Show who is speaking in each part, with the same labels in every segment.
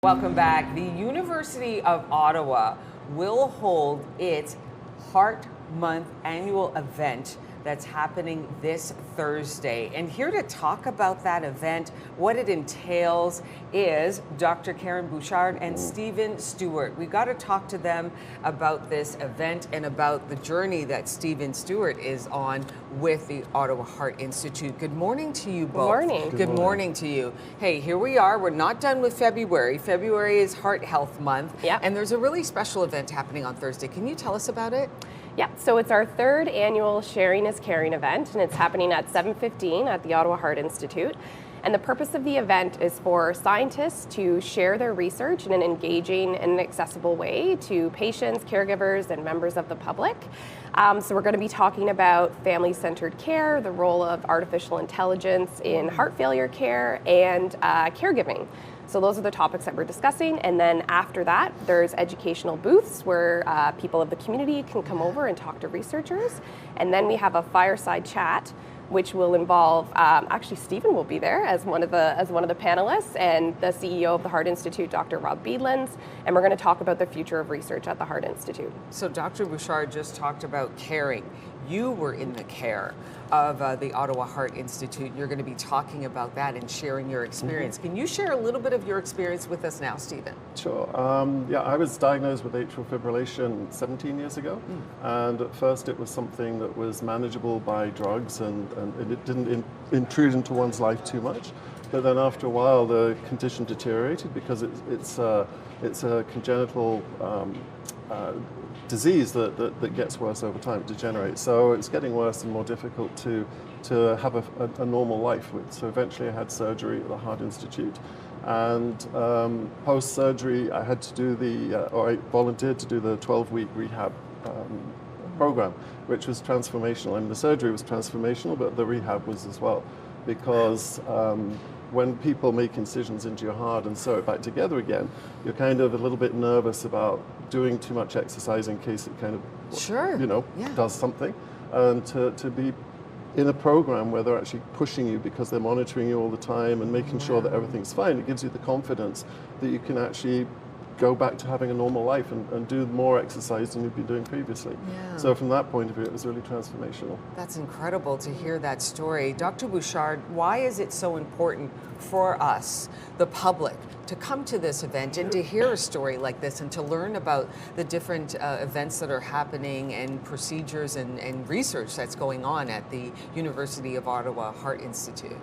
Speaker 1: Welcome back. The University of Ottawa will hold its Heart Month annual event that's happening this Thursday. And here to talk about that event, what it entails, is Dr. Karen Bouchard and Stephen Stuart. We got to talk to them about this event and about the journey that Stephen Stuart is on with the Ottawa Heart Institute. Good morning to you both.
Speaker 2: Good morning.
Speaker 1: Good morning to you. Hey, here we are. We're not done with February. February is Heart Health Month.
Speaker 2: Yep.
Speaker 1: And there's a really special event happening on Thursday. Can you tell us about it?
Speaker 2: Yeah, so it's our third annual Sharing is Caring event, and it's happening at 7:15 at the Ottawa Heart Institute. And the purpose of the event is for scientists to share their research in an engaging and accessible way to patients, caregivers, and members of the public. So we're going to be talking about family-centered care, the role of artificial intelligence in heart failure care, and caregiving. So those are the topics that we're discussing. And then after that, there's educational booths where people of the community can come over and talk to researchers. And then we have a fireside chat, which will involve, actually Stephen will be there as one of the panelists, and the CEO of the Heart Institute, Dr. Rob Beadlands, and we're going to talk about the future of research at the Heart Institute.
Speaker 1: So Dr. Bouchard just talked about caring. You were in the care of the Ottawa Heart Institute. You're going to be talking about that and sharing your experience. Can you share a little bit of your experience with us now, Stephen?
Speaker 3: Sure. Yeah, I was diagnosed with atrial fibrillation 17 years ago. And at first it was something that was manageable by drugs and it didn't intrude into one's life too much. But then after a while, the condition deteriorated because it's a congenital disease that gets worse over time, it degenerates. So it's getting worse and more difficult to have a normal life. So eventually I had surgery at the Heart Institute. And post-surgery, I had to do I volunteered to do the 12-week rehab program, which was transformational. I mean, the surgery was transformational, but the rehab was as well. Because when people make incisions into your heart and sew it back together again, you're kind of a little bit nervous about doing too much exercise in case it kind of, does something. And to be in a program where they're actually pushing you because they're monitoring you all the time and making sure that everything's fine, it gives you the confidence that you can actually go back to having a normal life and do more exercise than you've been doing previously.
Speaker 1: Yeah.
Speaker 3: So from that point of view, it was really transformational.
Speaker 1: That's incredible to hear that story. Dr. Bouchard, why is it so important for us, the public, to come to this event and to hear a story like this and to learn about the different events that are happening and procedures and research that's going on at the University of Ottawa Heart Institute?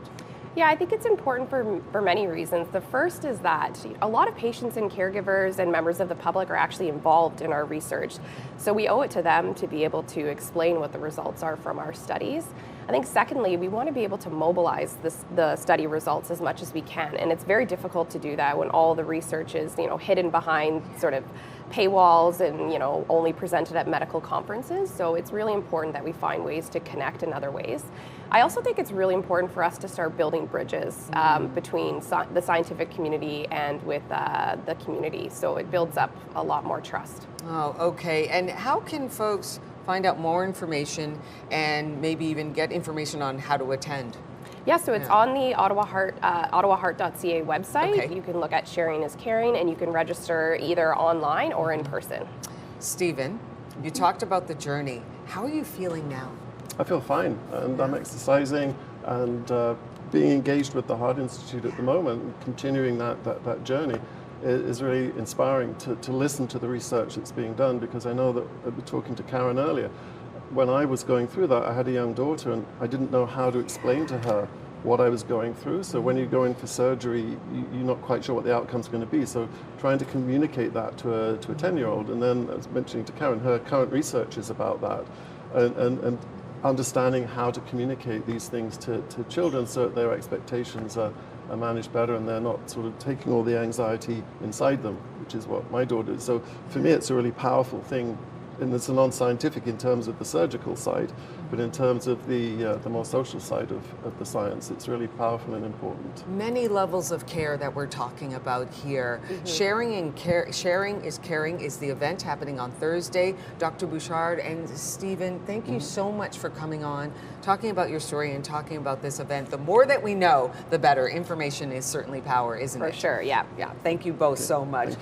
Speaker 2: Yeah, I think it's important for many reasons. The first is that a lot of patients and caregivers and members of the public are actually involved in our research. So we owe it to them to be able to explain what the results are from our studies. I think secondly, we want to be able to mobilize the study results as much as we can. And it's very difficult to do that when all the research is, hidden behind sort of paywalls and, only presented at medical conferences. So it's really important that we find ways to connect in other ways. I also think it's really important for us to start building bridges between the scientific community and with the community. So it builds up a lot more trust.
Speaker 1: Oh, okay. And how can folks find out more information and maybe even get information on how to attend?
Speaker 2: Yeah, so it's on the ottawaheart.ca website.
Speaker 1: Okay.
Speaker 2: You can look at Sharing is Caring, and you can register either online or in person.
Speaker 1: Stephen, you talked about the journey. How are you feeling now?
Speaker 3: I feel fine, and I'm exercising and being engaged with the Heart Institute at the moment, continuing that journey is really inspiring to listen to the research that's being done, because I know that I was talking to Karen earlier. When I was going through that, I had a young daughter and I didn't know how to explain to her what I was going through. So when you go in for surgery, you're not quite sure what the outcome's going to be. So trying to communicate that to a 10-year-old, and then I was mentioning to Karen, her current research is about that. And understanding how to communicate these things to children so that their expectations are managed better and they're not sort of taking all the anxiety inside them, which is what my daughter is. So for me, it's a really powerful thing, and it's non-scientific in terms of the surgical side, But in terms of the more social side of the science, it's really powerful and important.
Speaker 1: Many levels of care that we're talking about here. Sharing is caring is the event happening on Thursday. Dr. Bouchard and Stephen, thank you so much for coming on, talking about your story and talking about this event. The more that we know, the better. Information is certainly power, isn't it?
Speaker 2: For sure, yeah.
Speaker 1: Yeah. Thank you both so much.